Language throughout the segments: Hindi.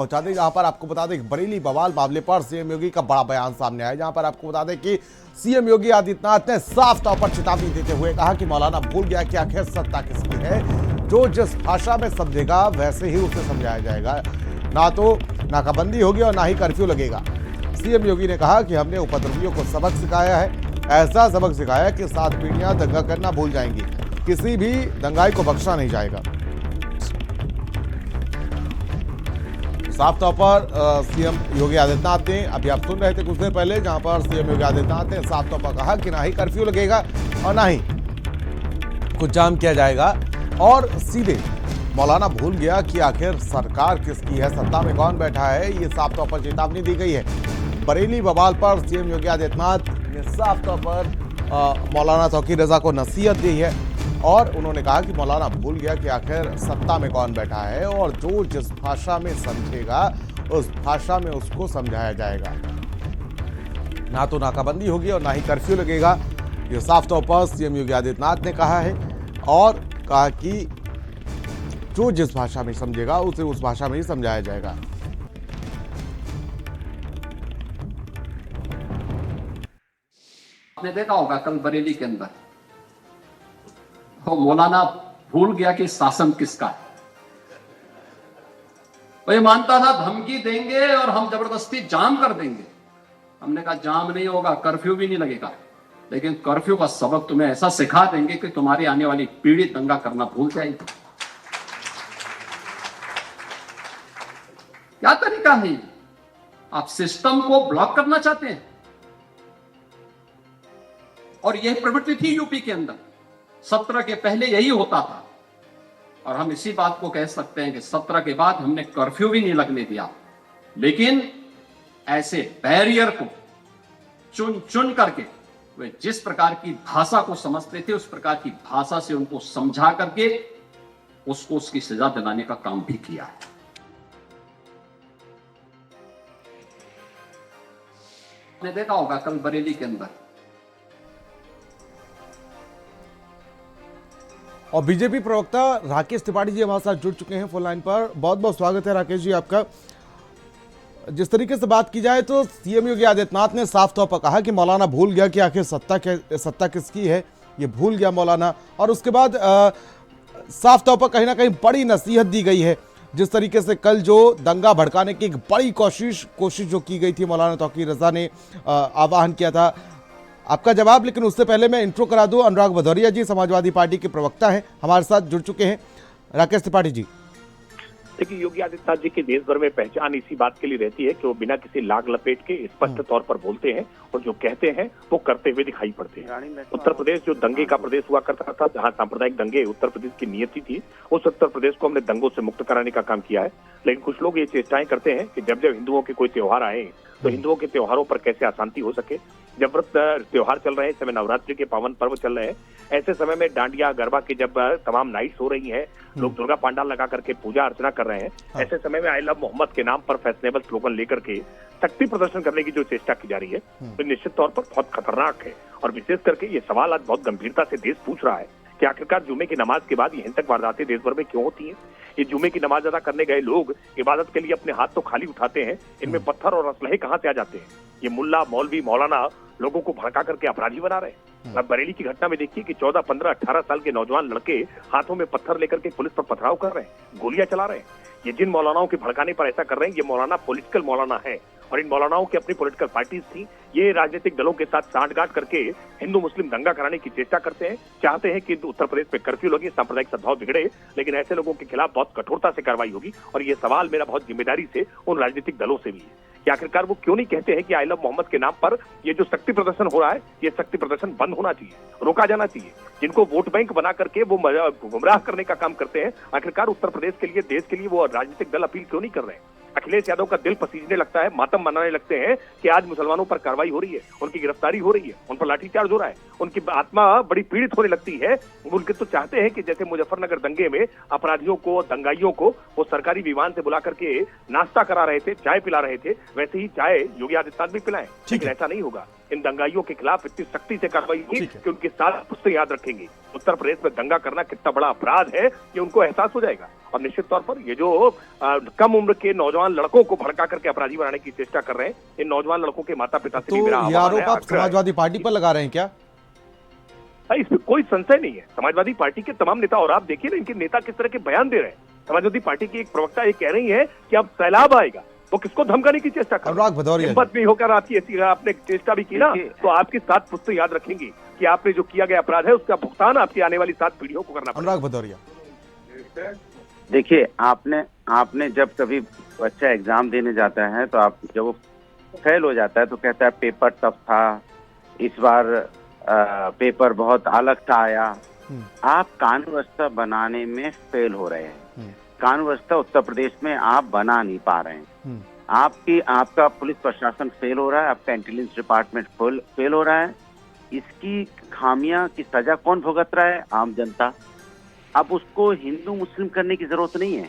पहुंचा दें, जहां पर आपको बता दें बरेली बवाल मामले पर सीएम योगी का बड़ा बयान सामने आया, जहां पर आपको बता दें कि सीएम योगी आदित्यनाथ ने साफ तौर पर चेतावनी देते हुए कहा कि मौलाना भूल गया कि आखिर सत्ता किसकी है। जो जिस भाषा में समझेगा वैसे ही उसे समझाया जाएगा, ना तो नाकाबंदी होगी और ना ही कर्फ्यू लगेगा। सीएम योगी ने कहा कि हमने उपद्रवियों को सबक सिखाया है, ऐसा सबक सिखाया कि 7 पीढ़ियां दंगा करना भूल जाएंगी, किसी भी दंगाई को बख्शा नहीं जाएगा। साफ तौर पर सीएम योगी आदित्यनाथ ने, अभी आप सुन रहे थे कुछ देर पहले, जहां पर सीएम योगी आदित्यनाथ ने साफ तौर पर कहा कि ना ही कर्फ्यू लगेगा और ना ही कुछ जाम किया जाएगा, और सीधे मौलाना भूल गया कि आखिर सरकार किसकी है, सत्ता में कौन बैठा है, ये साफ तौर पर चेतावनी दी गई है। बरेली बवाल पर सीएम योगी आदित्यनाथ ने साफ तौर पर मौलाना तौकीर रजा को नसीहत दी है और उन्होंने कहा कि मौलाना भूल गया कि आखिर सत्ता में कौन बैठा है और जो जिस भाषा में समझेगा उस भाषा में उसको समझाया जाएगा, ना तो नाकाबंदी होगी और ना ही कर्फ्यू लगेगा। ये साफ तौर पर सीएम योगी आदित्यनाथ ने कहा है और कहा कि जो जिस भाषा में समझेगा उसे उस भाषा में ही समझाया जाएगा। आपने देखा होगा कल बरेली के अंदर मौलाना भूल गया कि शासन किसका है। वो ये मानता था धमकी देंगे और हम जबरदस्ती जाम कर देंगे। हमने कहा जाम नहीं होगा, कर्फ्यू भी नहीं लगेगा, लेकिन कर्फ्यू का सबक तुम्हें ऐसा सिखा देंगे कि तुम्हारी आने वाली पीढ़ी दंगा करना भूल जाएगी। क्या तरीका है? आप सिस्टम को ब्लॉक करना चाहते हैं, और यह प्रवृत्ति थी यूपी के अंदर। 17 के पहले यही होता था, और हम इसी बात को कह सकते हैं कि 17 के बाद हमने कर्फ्यू भी नहीं लगने दिया, लेकिन ऐसे बैरियर को चुन चुन करके वे जिस प्रकार की भाषा को समझते थे उस प्रकार की भाषा से उनको समझा करके उसको उसकी सजा दिलाने का काम भी किया है। आपने देखा होगा कल बरेली के अंदर, और बीजेपी प्रवक्ता राकेश त्रिपाठी जी हमारे साथ जुड़ चुके हैं फोन लाइन पर। बहुत बहुत स्वागत है राकेश जी आपका। जिस तरीके से बात की जाए तो सीएम योगी आदित्यनाथ ने साफ तौर पर कहा कि मौलाना भूल गया कि आखिर सत्ता किसकी है, ये भूल गया मौलाना, और उसके बाद साफ तौर पर कहीं ना कहीं बड़ी नसीहत दी गई है। जिस तरीके से कल जो दंगा भड़काने की एक बड़ी कोशिश जो की गई थी, मौलाना तौकीर रजा ने आह्वान किया था, आपका जवाब। लेकिन उससे पहले मैं इंट्रो करा दूं, अनुराग भदौरिया जी समाजवादी पार्टी के प्रवक्ता हैं, हमारे साथ जुड़ चुके हैं। राकेश त्रिपाठी जी, देखिए, योगी आदित्यनाथ जी की देश भर में पहचान इसी बात के लिए रहती है कि वो बिना किसी लाग लपेट के स्पष्ट तौर पर बोलते हैं और जो कहते हैं वो करते हुए दिखाई पड़ते हैं। उत्तर प्रदेश जो दंगे का प्रदेश हुआ करता था, जहां सांप्रदायिक दंगे उत्तर प्रदेश की नियति थी, उस उत्तर प्रदेश को हमने दंगों से मुक्त कराने का काम किया है। लेकिन कुछ लोग ये चेष्टाएं करते हैं कि जब जब हिंदुओं के कोई त्योहार आए तो हिंदुओं के त्योहारों पर कैसे अशांति हो सके। जब व्रत त्योहार चल रहे हैं, इस समय नवरात्रि के पावन पर्व चल रहे हैं, ऐसे समय में डांडिया गरबा की जब तमाम नाइट्स हो रही हैं, लोग दुर्गा पांडाल लगा करके पूजा अर्चना कर रहे हैं, ऐसे समय में आई लव मोहम्मद के नाम पर फैशनेबल स्लोगन लेकर के शक्ति प्रदर्शन करने की जो चेष्टा की जा रही है, तो निश्चित तौर पर बहुत खतरनाक है। और विशेष करके ये सवाल आज बहुत गंभीरता से देश पूछ रहा है कि आखिरकार जुमे की नमाज के बाद ये हिंसक वारदातें देश भर में क्यों होती हैं। ये जुमे की नमाज अदा करने गए लोग इबादत के लिए अपने हाथ तो खाली उठाते हैं, इनमें पत्थर और असलहे कहां से आ जाते हैं। ये मुल्ला मौलवी मौलाना लोगों को भड़का करके अपराधी बना रहे हैं। अब बरेली की घटना में देखिए कि 14, 15, 18 साल के नौजवान लड़के हाथों में पत्थर लेकर के पुलिस पर पथराव कर रहे हैं, गोलियां चला रहे हैं। ये जिन मौलानाओं के भड़काने पर ऐसा कर रहे हैं, ये मौलाना पॉलिटिकल मौलाना है, और इन मौलानाओं की अपनी पॉलिटिकल पार्टीज थी। ये राजनीतिक दलों के साथ सांठगांठ करके हिंदू मुस्लिम दंगा कराने की चेष्टा करते हैं, चाहते हैं कि उत्तर प्रदेश में कर्फ्यू लगे, सांप्रदायिक सद्भाव बिगड़े। लेकिन ऐसे लोगों के खिलाफ बहुत कठोरता से कार्रवाई होगी। और ये सवाल मेरा बहुत जिम्मेदारी से उन राजनीतिक दलों से भी है कि आखिरकार वो क्यों नहीं कहते हैं कि आई लव मोहम्मद के नाम पर ये जो शक्ति प्रदर्शन हो रहा है, ये शक्ति प्रदर्शन बंद होना चाहिए, रोका जाना चाहिए। जिनको वोट बैंक बना करके वो गुमराह करने का काम करते हैं, आखिरकार उत्तर प्रदेश के लिए, देश के लिए वो राजनीतिक दल अपील क्यों नहीं कर रहे हैं। अखिलेश यादव का दिल पसीजने लगता है, मातम मनाने लगते हैं कि आज मुसलमानों पर कार्रवाई हो रही है, उनकी गिरफ्तारी हो रही है, उन पर लाठीचार्ज हो रहा है, उनकी आत्मा बड़ी पीड़ित होने लगती है। उनके तो चाहते हैं कि जैसे मुजफ्फरनगर दंगे में अपराधियों को, दंगाइयों को वो सरकारी विमान से बुला करके नाश्ता करा रहे थे, चाय पिला रहे थे, वैसे ही चाय योगी आदित्यनाथ भी पिलाएं। लेकिन ऐसा नहीं होगा। इन दंगाइयों के खिलाफ इतनी सख्ती से कार्रवाई होगी कि उनके साथ पुश्ते याद रखेंगे। उत्तर प्रदेश में दंगा करना कितना बड़ा अपराध है ये उनको एहसास हो जाएगा। और निश्चित तौर पर ये जो कम उम्र के नौजवान लड़कों को भड़का करके अपराधी बनाने की चेष्टा कर रहे हैं, इन नौजवान लड़कों के माता पिता से भी मेरा तो ये आरोप आप समाजवादी पार्टी पर लगा रहे हैं क्या? इसमें कोई संशय नहीं है। समाजवादी पार्टी के तमाम नेता, और आप देखिए ना इनके नेता किस तरह के बयान दे रहे हैं। समाजवादी पार्टी की एक प्रवक्ता ये कह रही है कि अब सैलाब आएगा, वो किसको धमकाने की चेष्टा कर रहे हैं। अनुराग भदौरिया हिम्मत नहीं होकर आपकी ऐसी आपने चेष्टा भी की ना, तो आपके साथ पुश्ते याद रखेंगी कि आपने जो किया गया अपराध है उसका भुगतान आपकी आने वाली 7 पीढ़ियों को करना पड़ेगा। अनुराग भदौरिया, देखिए आपने जब कभी बच्चा एग्जाम देने जाता है तो आप जब वो फेल हो जाता है तो कहता है पेपर टफ था, इस बार पेपर बहुत अलग था आया। आप कानून व्यवस्था बनाने में फेल हो रहे हैं। कानून व्यवस्था उत्तर प्रदेश में आप बना नहीं पा रहे हैं। आपका पुलिस प्रशासन फेल हो रहा है, आपका इंटेलिजेंस डिपार्टमेंट फेल हो रहा है। इसकी खामियां की सजा कौन भुगत रहा है? आम जनता। अब उसको हिंदू मुस्लिम करने की जरूरत नहीं है।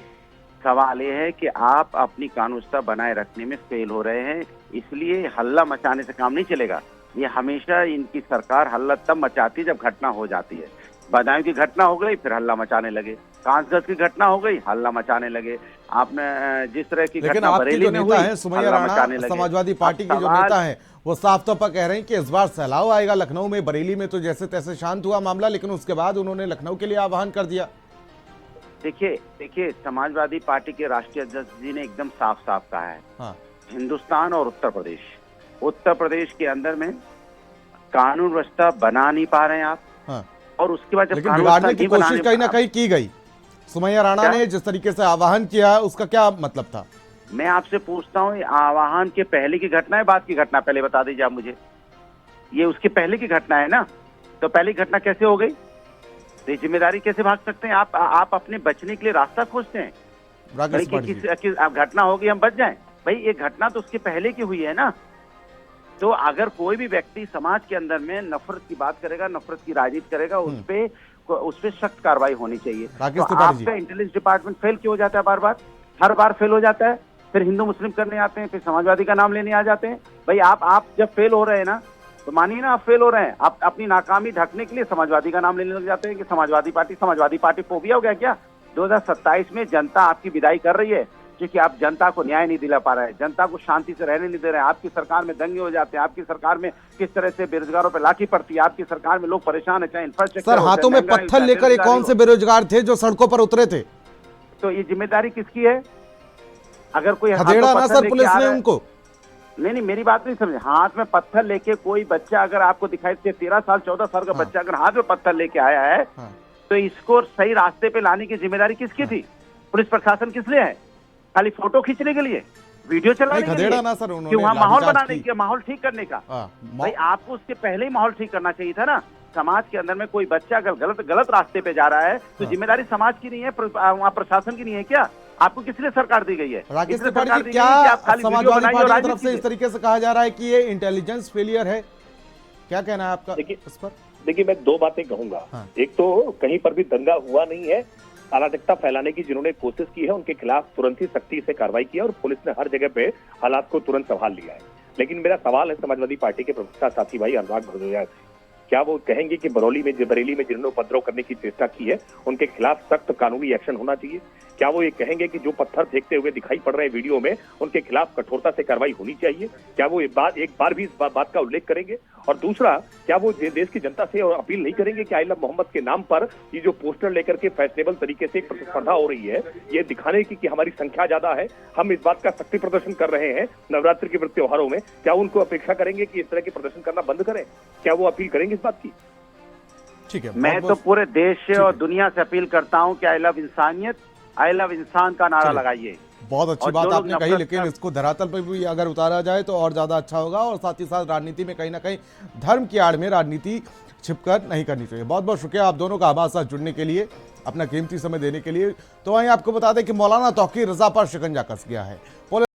सवाल ये है कि आप अपनी कानून व्यवस्था बनाए रखने में फेल हो रहे हैं, इसलिए हल्ला मचाने से काम नहीं चलेगा। ये हमेशा इनकी सरकार हल्ला तब मचाती है जब घटना हो जाती है। बदायूं की घटना हो गई फिर हल्ला मचाने लगे, कांसगंज की घटना हो गई हल्ला मचाने लगे। आपने जिस तरह की घटना बरेली में हुई, सुमैया राणा समाजवादी पार्टी के जो नेता हैं वो साफ तौर पर कह रहे हैं कि इस बार सैलाब आएगा लखनऊ में। बरेली में तो जैसे तैसे शांत हुआ मामला, लेकिन उसके बाद उन्होंने लखनऊ के लिए आह्वान कर दिया। देखिए समाजवादी पार्टी के राष्ट्रीय अध्यक्ष जी ने एकदम साफ साफ कहा है, हाँ। हिंदुस्तान और उत्तर प्रदेश के अंदर में कानून व्यवस्था बना नहीं पा रहे हैं आप। हाँ। और उसके बाद जब लेकिन बिगाड़ने की कोशिश कहीं ना कहीं की गई। सुमैया राणा ने जिस तरीके से आह्वान किया उसका क्या मतलब था? मैं आपसे पूछता हूँ, आह्वान के पहले की घटना है बाद की घटना? पहले बता दीजिए आप मुझे। ये उसके पहले की घटना है ना, तो पहली घटना कैसे हो गई? तो जिम्मेदारी कैसे भाग सकते हैं आप अपने बचने के लिए रास्ता खोजते हैं। घटना होगी हम बच जाएं। भाई ये घटना तो उसके पहले की हुई है ना। तो अगर कोई भी व्यक्ति समाज के अंदर में नफरत की बात करेगा, नफरत की राजनीति करेगा, उस पे सख्त कार्रवाई होनी चाहिए। तो आपका इंटेलिजेंस डिपार्टमेंट फेल क्यों हो जाता है? बार हर बार फेल हो जाता है। फिर हिंदू मुस्लिम करने आते हैं, फिर समाजवादी का नाम लेने आ जाते हैं। भाई आप जब फेल हो रहे हैं ना, तो मानिए ना आप फेल हो रहे हैं, आप अपनी नाकामी ढकने के लिए समाजवादी का नाम लेने लग जाते हैं कि समाजवादी पार्टी फोबिया हो गया क्या? 2027 में जनता आपकी विदाई कर रही है क्योंकि आप जनता को न्याय नहीं दिला पा रहे हैं, जनता को शांति से रहने नहीं दे रहे हैं। आपकी सरकार में दंगे हो जाते हैं, आपकी सरकार में किस तरह से बेरोजगारों पे लाठी पड़ती है, आपकी सरकार में लोग परेशान है, चाहे इंफ्रास्ट्रक्चर। सर हाथों में पत्थर लेकर कौन से बेरोजगार थे जो सड़कों पर उतरे थे? तो ये जिम्मेदारी किसकी है? अगर कोई खदेड़ा ना सर पुलिस ने उनको। नहीं मेरी बात नहीं समझे। हाथ में पत्थर लेके कोई बच्चा अगर आपको दिखाई दे, 13 साल 14 साल का बच्चा अगर हाथ में पत्थर लेके आया है, तो इसको सही रास्ते पे लाने की जिम्मेदारी किसकी थी? पुलिस प्रशासन किस लिए है? खाली फोटो खींचने के लिए, वीडियो चलाने के लिए, ना सर कि वहाँ माहौल बनाने के, माहौल ठीक करने का। भाई आपको उसके पहले ही माहौल ठीक करना चाहिए था ना। समाज के अंदर में कोई बच्चा अगर गलत रास्ते पे जा रहा है तो जिम्मेदारी समाज की नहीं है, वहाँ प्रशासन की नहीं है क्या? आपको किस लिए सरकार दी गई है? राकेश त्रिपाठी जी, क्या समाजवादी पार्टी की तरफ से इस तरीके से कहा जा रहा है कि ये इंटेलिजेंस फेलियर है? क्या कहना है आपका इस पर? देखिए मैं 2 बातें कहूंगा। एक तो कहीं पर भी दंगा हुआ नहीं है, अराजकता फैलाने की जिन्होंने कोशिश की है उनके खिलाफ तुरंत ही सख्ती से कार्रवाई की है और पुलिस ने हर जगह पे हालात को तुरंत संभाल लिया है। लेकिन मेरा सवाल है समाजवादी पार्टी के प्रवक्ता साथी भाई अनुराग भदौरिया से, क्या वो कहेंगे कि बरेली में जिन्होंने उपद्रव करने की चेष्टा की है उनके खिलाफ सख्त कानूनी एक्शन होना चाहिए? क्या वो ये कहेंगे कि जो पत्थर फेंकते हुए दिखाई पड़ रहे हैं वीडियो में उनके खिलाफ कठोरता से कार्रवाई होनी चाहिए? क्या वो एक बार भी इस बात का उल्लेख करेंगे? और दूसरा, क्या वो देश की जनता से अपील नहीं करेंगे कि आई लव मोहम्मद के नाम पर ये जो पोस्टर लेकर के फैशनेबल तरीके से प्रतिस्पर्धा हो रही है, ये दिखाने की कि हमारी संख्या ज्यादा है, हम इस बात का शक्ति प्रदर्शन कर रहे हैं नवरात्रि के व्रत त्योहारों में, क्या उनको अपेक्षा करेंगे कि इस तरह के प्रदर्शन करना बंद करें? क्या वो अपील करेंगे इस बात की? ठीक है, मैं तो पूरे देश से और दुनिया से अपील करता हूं कि आई लव इंसानियत, आई लव इंसान का नारा लगाइए। बहुत अच्छी बात आपने कही, लेकिन इसको धरातल पर भी अगर उतारा जाए तो और ज्यादा अच्छा होगा। और साथ ही साथ राजनीति में कहीं ना कहीं धर्म की आड़ में राजनीति छिपकर नहीं करनी चाहिए। बहुत बहुत शुक्रिया आप दोनों का हमारे साथ जुड़ने के लिए, अपना कीमती समय देने के लिए। तो वहीं आपको बता दें कि मौलाना तौकीर रजा पर शिकंजा कस गया है।